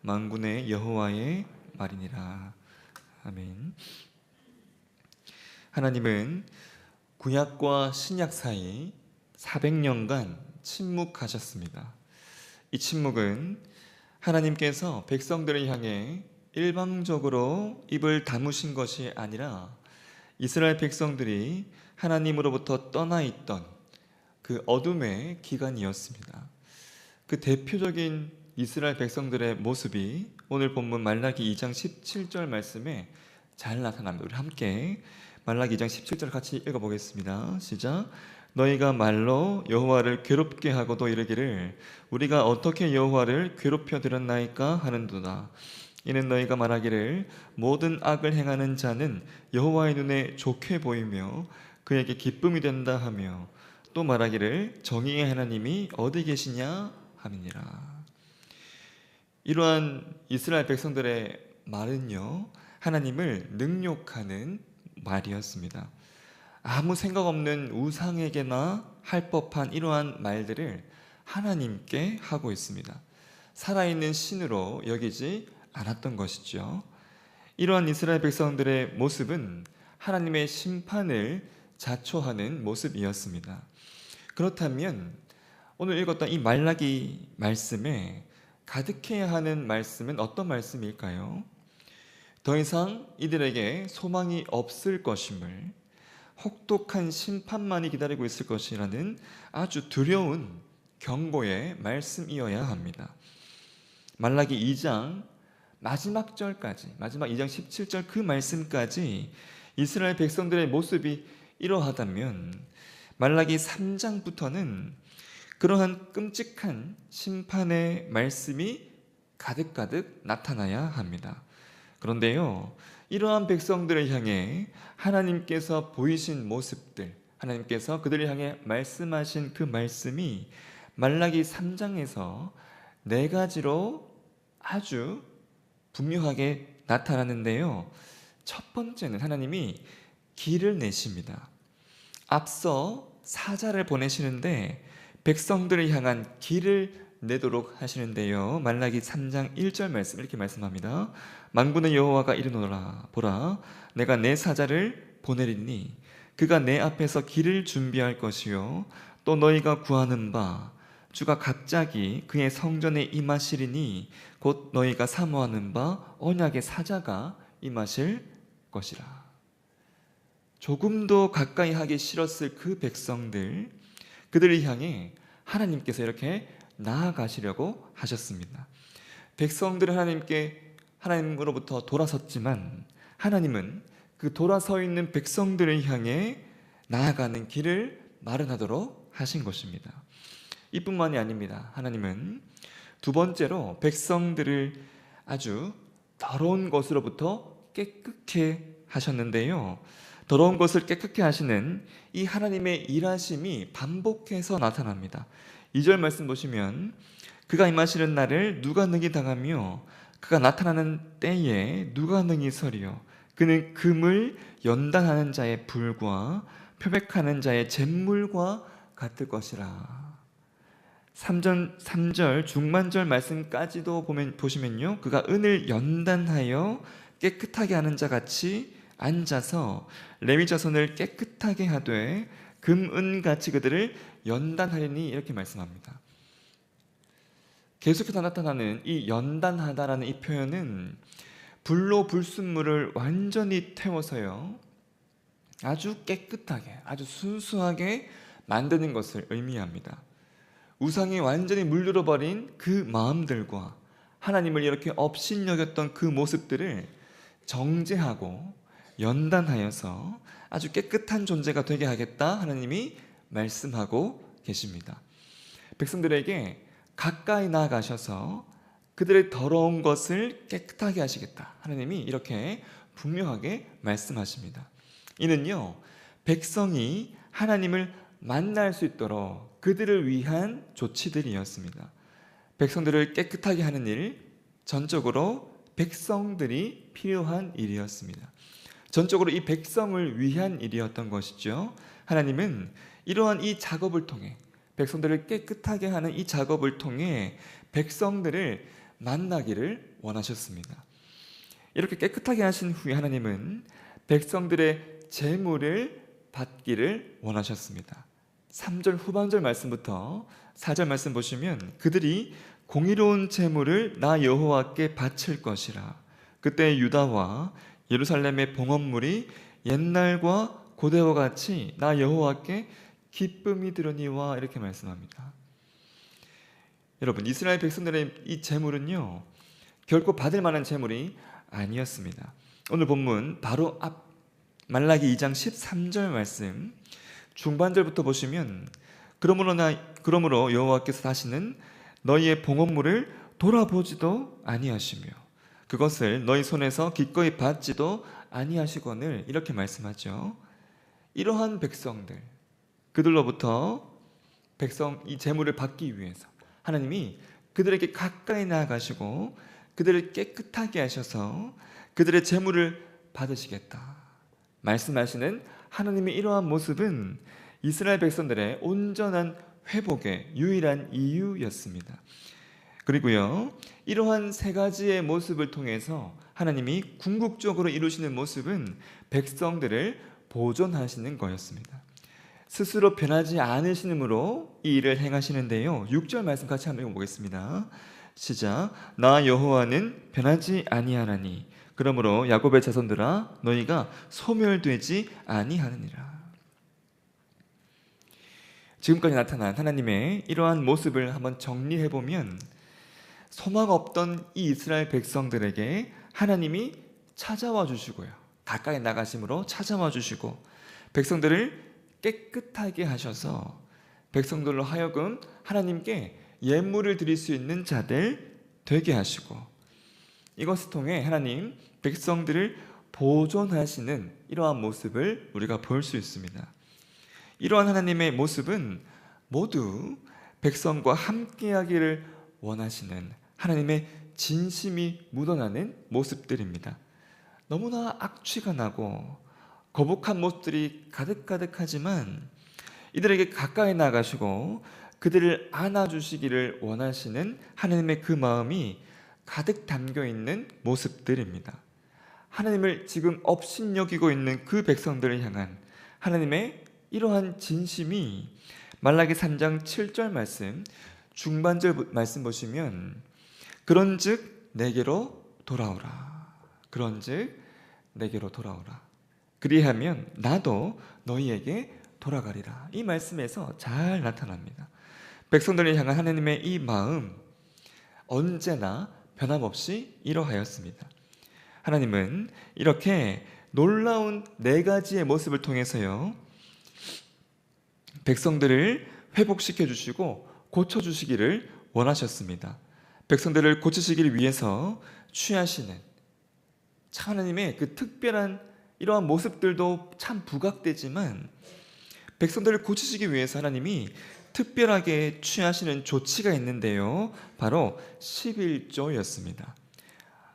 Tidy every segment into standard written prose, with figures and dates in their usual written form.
만군의 여호와의 말이니라. 아멘. 하나님은 구약과 신약 사이 400년간 침묵하셨습니다. 이 침묵은 하나님께서 백성들을 향해 일방적으로 입을 다무신 것이 아니라 이스라엘 백성들이 하나님으로부터 떠나 있던 그 어둠의 기간이었습니다. 그 대표적인 이스라엘 백성들의 모습이 오늘 본문 말라기 2장 17절 말씀에 잘 나타납니다. 우리 함께 말라기 2장 17절 같이 읽어보겠습니다. 시작. 너희가 말로 여호와를 괴롭게 하고도 이르기를 우리가 어떻게 여호와를 괴롭혀 드렸나이까 하는도다. 이는 너희가 말하기를 모든 악을 행하는 자는 여호와의 눈에 좋게 보이며 그에게 기쁨이 된다 하며 또 말하기를 정의의 하나님이 어디 계시냐 함이니라. 이러한 이스라엘 백성들의 말은요, 하나님을 능욕하는 말이었습니다. 아무 생각 없는 우상에게나 할 법한 이러한 말들을 하나님께 하고 있습니다. 살아있는 신으로 여기지 않았던 것이죠. 이러한 이스라엘 백성들의 모습은 하나님의 심판을 자초하는 모습이었습니다. 그렇다면 오늘 읽었던 이 말라기 말씀에 가득해야 하는 말씀은 어떤 말씀일까요? 더 이상 이들에게 소망이 없을 것임을, 혹독한 심판만이 기다리고 있을 것이라는 아주 두려운 경고의 말씀이어야 합니다. 말라기 2장 마지막 절까지, 마지막 2장 17절 그 말씀까지 이스라엘 백성들의 모습이 이러하다면 말라기 3장부터는 그러한 끔찍한 심판의 말씀이 가득가득 나타나야 합니다. 그런데요, 이러한 백성들을 향해 하나님께서 보이신 모습들, 하나님께서 그들을 향해 말씀하신 그 말씀이 말라기 3장에서 4가지로 아주 분명하게 나타나는데요. 첫 번째는 하나님이 길을 내십니다. 앞서 사자를 보내시는데 백성들을 향한 길을 내도록 하시는데요. 말라기 3장 1절 말씀 이렇게 말씀합니다. 만군의 여호와가 이르노라 보라 내가 내 사자를 보내리니 그가 내 앞에서 길을 준비할 것이요 또 너희가 구하는 바 주가 갑자기 그의 성전에 임하시리니 곧 너희가 사모하는 바 언약의 사자가 임하실 것이라. 조금도 가까이 하기 싫었을 그 백성들, 그들을 향해 하나님께서 이렇게 나아가시려고 하셨습니다. 백성들은 하나님으로부터 돌아섰지만 하나님은 그 돌아서 있는 백성들을 향해 나아가는 길을 마련하도록 하신 것입니다. 이뿐만이 아닙니다. 하나님은 두 번째로 백성들을 아주 더러운 것으로부터 깨끗게 하셨는데요. 더러운 것을 깨끗게 하시는 이 하나님의 일하심이 반복해서 나타납니다. 2절 말씀 보시면 그가 임하시는 날을 누가 능히 당하며 그가 나타나는 때에 누가 능히 서리요 그는 금을 연단하는 자의 불과 표백하는 자의 잿물과 같을 것이라. 3절 중반절 말씀까지도 보시면요, 그가 은을 연단하여 깨끗하게 하는 자 같이 앉아서 레위 자손을 깨끗하게 하되 금은같이 그들을 연단하리니 이렇게 말씀합니다. 계속해서 나타나는 이 연단하다라는 이 표현은 불로 불순물을 완전히 태워서요 아주 깨끗하게 아주 순수하게 만드는 것을 의미합니다. 우상이 완전히 물들어버린 그 마음들과 하나님을 이렇게 업신여겼던 그 모습들을 정죄하고 연단하여서 아주 깨끗한 존재가 되게 하겠다 하나님이 말씀하고 계십니다. 백성들에게 가까이 나아가셔서 그들의 더러운 것을 깨끗하게 하시겠다 하나님이 이렇게 분명하게 말씀하십니다. 이는요 백성이 하나님을 만날 수 있도록 그들을 위한 조치들이었습니다. 백성들을 깨끗하게 하는 일, 전적으로 백성들이 필요한 일이었습니다. 전적으로 이 백성을 위한 일이었던 것이죠. 하나님은 이러한 이 작업을 통해 백성들을 깨끗하게 하는 이 작업을 통해 백성들을 만나기를 원하셨습니다. 이렇게 깨끗하게 하신 후에 하나님은 백성들의 재물을 받기를 원하셨습니다. 3절 후반절 말씀부터 4절 말씀 보시면 그들이 공의로운 재물을 나 여호와께 바칠 것이라. 그때 유다와 예루살렘의 봉헌물이 옛날과 고대와 같이 나 여호와께 기쁨이 들으니와, 이렇게 말씀합니다. 여러분, 이스라엘 백성들의 이 재물은요, 결코 받을 만한 재물이 아니었습니다. 오늘 본문 바로 앞 말라기 2장 13절 말씀 중반절부터 보시면 그러므로 여호와께서 다시는 너희의 봉헌물을 돌아보지도 아니하시며 그것을 너희 손에서 기꺼이 받지도 아니하시거늘, 이렇게 말씀하죠. 이러한 백성들, 그들로부터 이 재물을 받기 위해서 하나님이 그들에게 가까이 나아가시고 그들을 깨끗하게 하셔서 그들의 재물을 받으시겠다 말씀하시는 하나님의 이러한 모습은 이스라엘 백성들의 온전한 회복의 유일한 이유였습니다. 그리고요, 이러한 세 가지의 모습을 통해서 하나님이 궁극적으로 이루시는 모습은 백성들을 보존하시는 거였습니다. 스스로 변하지 않으시므로 이 일을 행하시는데요, 6절 말씀 같이 한번 읽어보겠습니다. 시작. 나 여호와는 변하지 아니하나니 그러므로 야곱의 자손들아 너희가 소멸되지 아니하느니라. 지금까지 나타난 하나님의 이러한 모습을 한번 정리해보면 소망 없던 이 이스라엘 백성들에게 하나님이 찾아와 주시고요, 가까이 나가심으로 찾아와 주시고 백성들을 깨끗하게 하셔서 백성들로 하여금 하나님께 예물을 드릴 수 있는 자들 되게 하시고, 이것을 통해 하나님 백성들을 보존하시는 이러한 모습을 우리가 볼 수 있습니다. 이러한 하나님의 모습은 모두 백성과 함께하기를 원하시는 하나님의 진심이 묻어나는 모습들입니다. 너무나 악취가 나고 거북한 모습들이 가득가득하지만 이들에게 가까이 나가시고 그들을 안아주시기를 원하시는 하나님의 그 마음이 가득 담겨있는 모습들입니다. 하나님을 지금 업신여기고 있는 그 백성들을 향한 하나님의 이러한 진심이 말라기 3장 7절 말씀 중반절 말씀 보시면 그런즉 내게로 돌아오라. 그런즉 내게로 돌아오라. 그리하면 나도 너희에게 돌아가리라. 이 말씀에서 잘 나타납니다. 백성들을 향한 하나님의 이 마음 언제나 변함없이 이러하였습니다. 하나님은 이렇게 놀라운 네 가지의 모습을 통해서요, 백성들을 회복시켜 주시고 고쳐 주시기를 원하셨습니다. 백성들을 고치시기를 위해서 취하시는 하나님의 그 특별한 이러한 모습들도 참 부각되지만 백성들을 고치시기 위해서 하나님이 특별하게 취하시는 조치가 있는데요, 바로 11조였습니다.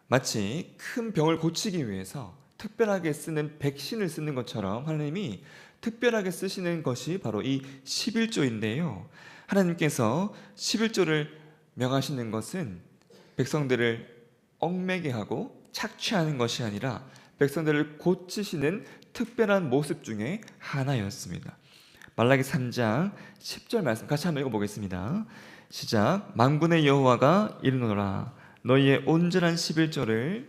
마치 큰 병을 고치기 위해서 특별하게 쓰는 백신을 쓰는 것처럼 하나님이 특별하게 쓰시는 것이 바로 이 11조인데요, 하나님께서 11조를 명하시는 것은 백성들을 얽매게 하고 착취하는 것이 아니라 백성들을 고치시는 특별한 모습 중에 하나였습니다. 말라기 3장 10절 말씀 같이 한번 읽어보겠습니다. 시작. 만군의 여호와가 이르노라 너희의 온전한 11조를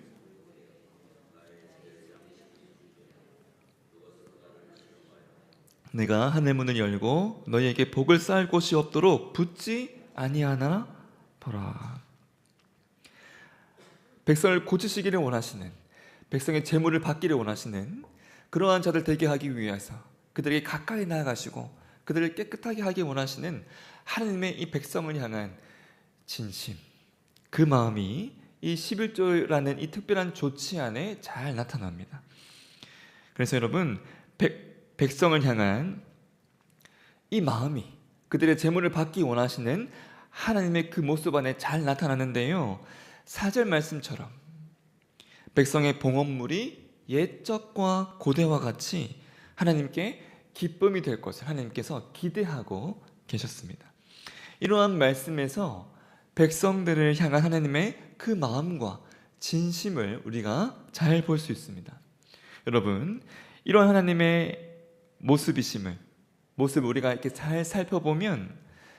내가 하늘 문을 열고 너희에게 복을 쌓을 곳이 없도록 붙지 아니하나 보라. 백성을 고치시기를 원하시는, 백성의 재물을 받기를 원하시는 그러한 자들 되게 하기 위해서 그들에게 가까이 나아가시고 그들을 깨끗하게 하기 원하시는 하나님의 이 백성을 향한 진심, 그 마음이 이 11조라는 이 특별한 조치 안에 잘 나타납니다. 그래서 여러분, 백성을 향한 이 마음이 그들의 재물을 받기 원하시는 하나님의 그 모습 안에 잘 나타나는데요, 4절 말씀처럼 백성의 봉헌물이 옛적과 고대와 같이 하나님께 기쁨이 될 것을 하나님께서 기대하고 계셨습니다. 이러한 말씀에서 백성들을 향한 하나님의 그 마음과 진심을 우리가 잘 볼 수 있습니다. 여러분, 이런 하나님의 모습을 우리가 이렇게 잘 살펴보면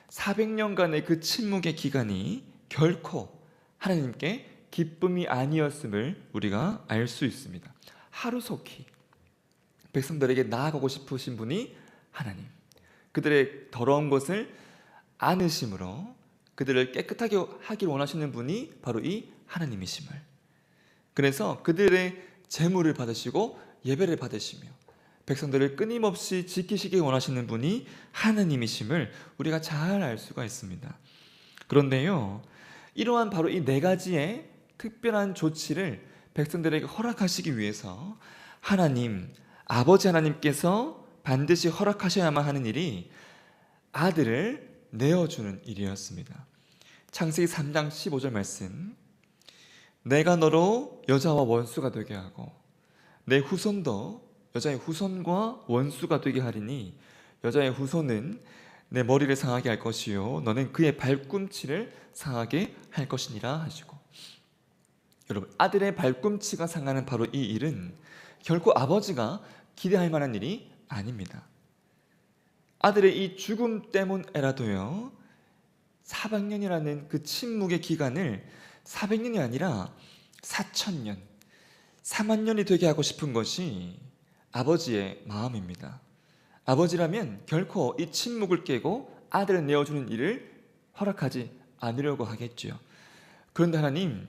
400년간의 그 침묵의 기간이 결코 하나님께 기쁨이 아니었음을 우리가 알 수 있습니다. 하루속히 백성들에게 나아가고 싶으신 분이 하나님, 그들의 더러운 것을 안으심으로 그들을 깨끗하게 하기를 원하시는 분이 바로 이 하나님이심을, 그래서 그들의 제물을 받으시고 예배를 받으시며 백성들을 끊임없이 지키시기 원하시는 분이 하나님이심을 우리가 잘 알 수가 있습니다. 그런데요, 이러한 바로 이 네 가지의 특별한 조치를 백성들에게 허락하시기 위해서 아버지 하나님께서 반드시 허락하셔야만 하는 일이 아들을 내어주는 일이었습니다. 창세기 3장 15절 말씀, 내가 너로 여자와 원수가 되게 하고 내 후손도 여자의 후손과 원수가 되게 하리니 여자의 후손은 내 머리를 상하게 할 것이요 너는 그의 발꿈치를 상하게 할 것이니라 하시고, 여러분, 아들의 발꿈치가 상하는 바로 이 일은 결코 아버지가 기대할 만한 일이 아닙니다. 아들의 이 죽음 때문에라도요 400년이라는 그 침묵의 기간을 400년이 아니라 4,000년, 4만 년이 되게 하고 싶은 것이 아버지의 마음입니다. 아버지라면 결코 이 침묵을 깨고 아들을 내어주는 일을 허락하지 않으려고 하겠죠. 그런데 하나님,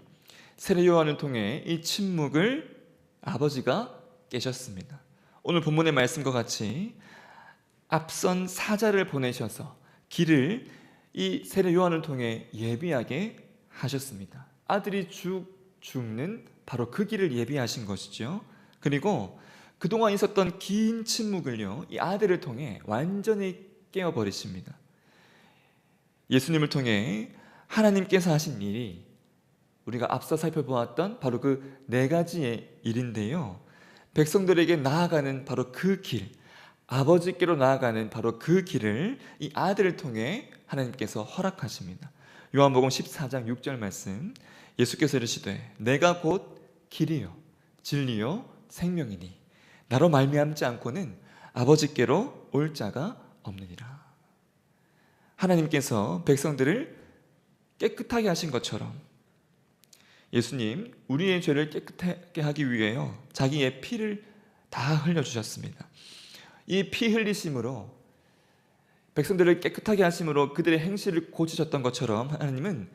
세례 요한을 통해 이 침묵을 아버지가 깨셨습니다. 오늘 본문의 말씀과 같이 앞선 사자를 보내셔서 길을 이 세례 요한을 통해 예비하게 하셨습니다. 아들이 죽는 바로 그 길을 예비하신 것이죠. 그리고 그동안 있었던 긴 침묵을요 이 아들을 통해 완전히 깨어버리십니다. 예수님을 통해 하나님께서 하신 일이 우리가 앞서 살펴보았던 바로 그 네 가지의 일인데요, 백성들에게 나아가는 바로 그 길, 아버지께로 나아가는 바로 그 길을 이 아들을 통해 하나님께서 허락하십니다. 요한복음 14장 6절 말씀, 예수께서 이르시되 내가 곧 길이요 진리요 생명이니 나로 말미암지 않고는 아버지께로 올 자가 없느니라. 하나님께서 백성들을 깨끗하게 하신 것처럼 예수님 우리의 죄를 깨끗하게 하기 위해요 자기의 피를 다 흘려주셨습니다. 이 피 흘리심으로 백성들을 깨끗하게 하심으로 그들의 행실을 고치셨던 것처럼 하나님은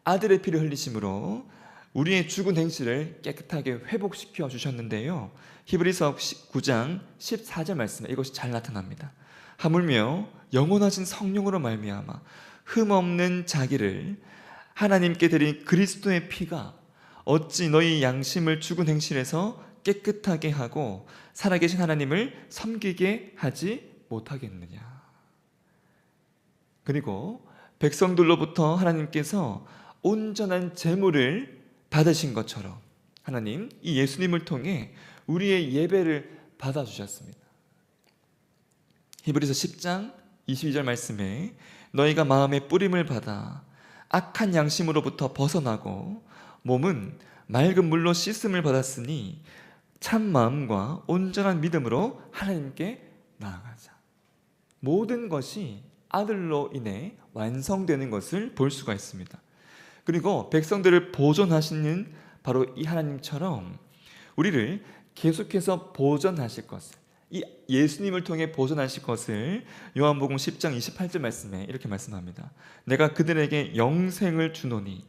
아들의 피를 흘리심으로 우리의 죽은 행실을 깨끗하게 회복시켜 주셨는데요, 히브리서 9장 14절 말씀에 이것이 잘 나타납니다. 하물며 영원하신 성령으로 말미암아 흠없는 자기를 하나님께 드린 그리스도의 피가 어찌 너희 양심을 죽은 행실에서 깨끗하게 하고 살아계신 하나님을 섬기게 하지 못하겠느냐. 그리고 백성들로부터 하나님께서 온전한 제물을 받으신 것처럼 하나님 이 예수님을 통해 우리의 예배를 받아주셨습니다. 히브리서 10장 22절 말씀에 너희가 마음의 뿌림을 받아 악한 양심으로부터 벗어나고 몸은 맑은 물로 씻음을 받았으니 참 마음과 온전한 믿음으로 하나님께 나아가자. 모든 것이 아들로 인해 완성되는 것을 볼 수가 있습니다. 그리고 백성들을 보존하시는 바로 이 하나님처럼 우리를 계속해서 보존하실 것을, 이 예수님을 통해 보존하실 것을 요한복음 10장 28절 말씀에 이렇게 말씀합니다. 내가 그들에게 영생을 주노니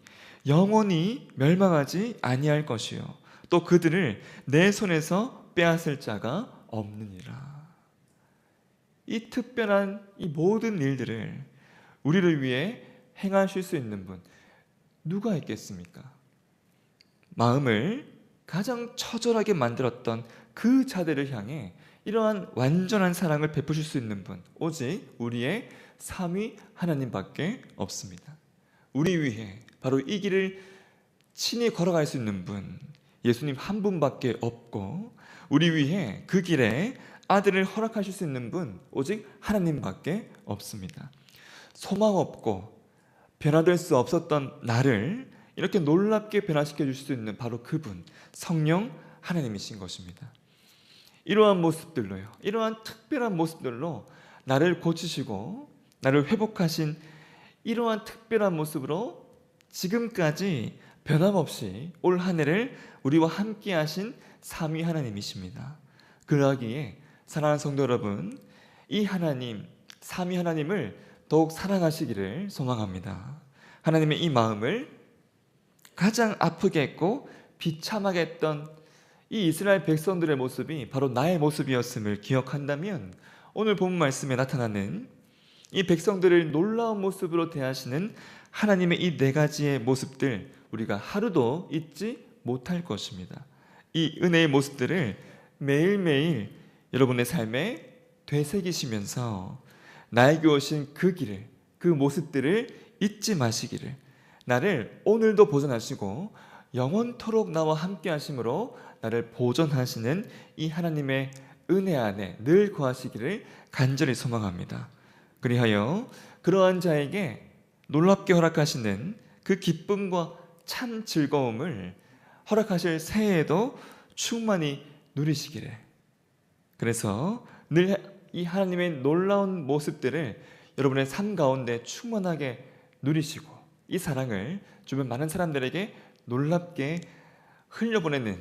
영원히 멸망하지 아니할 것이요 또 그들을 내 손에서 빼앗을 자가 없느니라. 이 특별한 이 모든 일들을 우리를 위해 행하실 수 있는 분 누가 있겠습니까? 마음을 가장 처절하게 만들었던 그 자들을 향해 이러한 완전한 사랑을 베푸실 수 있는 분 오직 우리의 삼위 하나님밖에 없습니다. 우리 위해 바로 이 길을 친히 걸어갈 수 있는 분 예수님 한 분밖에 없고, 우리 위해 그 길에 아들을 허락하실 수 있는 분 오직 하나님밖에 없습니다. 소망 없고 변화될 수 없었던 나를 이렇게 놀랍게 변화시켜 줄 수 있는 바로 그분, 성령 하나님이신 것입니다. 이러한 모습들로요, 이러한 특별한 모습들로 나를 고치시고 나를 회복하신 이러한 특별한 모습으로 지금까지 변함없이 올 한 해를 우리와 함께 하신 삼위 하나님이십니다. 그러기에 사랑하는 성도 여러분, 이 하나님, 삼위 하나님을 더욱 사랑하시기를 소망합니다. 하나님의 이 마음을 가장 아프게 했고 비참하게 했던 이 이스라엘 백성들의 모습이 바로 나의 모습이었음을 기억한다면 오늘 본 말씀에 나타나는 이 백성들을 놀라운 모습으로 대하시는 하나님의 이 네 가지의 모습들, 우리가 하루도 잊지 못할 것입니다. 이 은혜의 모습들을 매일매일 여러분의 삶에 되새기시면서 나에게 오신 그 길을, 그 모습들을 잊지 마시기를, 나를 오늘도 보존하시고 영원토록 나와 함께 하심으로 나를 보존하시는 이 하나님의 은혜 안에 늘 거하시기를 간절히 소망합니다. 그리하여 그러한 자에게 놀랍게 허락하시는 그 기쁨과 참 즐거움을 허락하실 새해에도 충만히 누리시기를, 그래서 늘 이 하나님의 놀라운 모습들을 여러분의 삶 가운데 충만하게 누리시고 이 사랑을 주변 많은 사람들에게 놀랍게 흘려보내는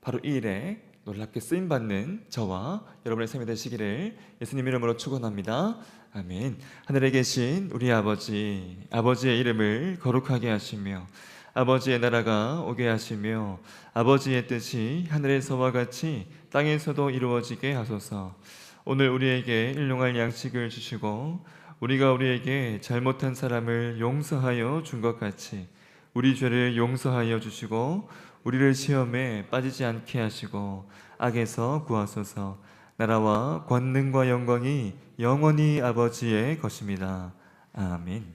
바로 이 일에 놀랍게 쓰임받는 저와 여러분의 삶이 되시기를 예수님 이름으로 축원합니다. 아멘. 하늘에 계신 우리 아버지, 아버지의 이름을 거룩하게 하시며 아버지의 나라가 오게 하시며 아버지의 뜻이 하늘에서와 같이 땅에서도 이루어지게 하소서. 오늘 우리에게 일용할 양식을 주시고 우리가 우리에게 잘못한 사람을 용서하여 준 것 같이 우리 죄를 용서하여 주시고 우리를 시험에 빠지지 않게 하시고 악에서 구하소서. 나라와 권능과 영광이 영원히 아버지의 것입니다. 아멘.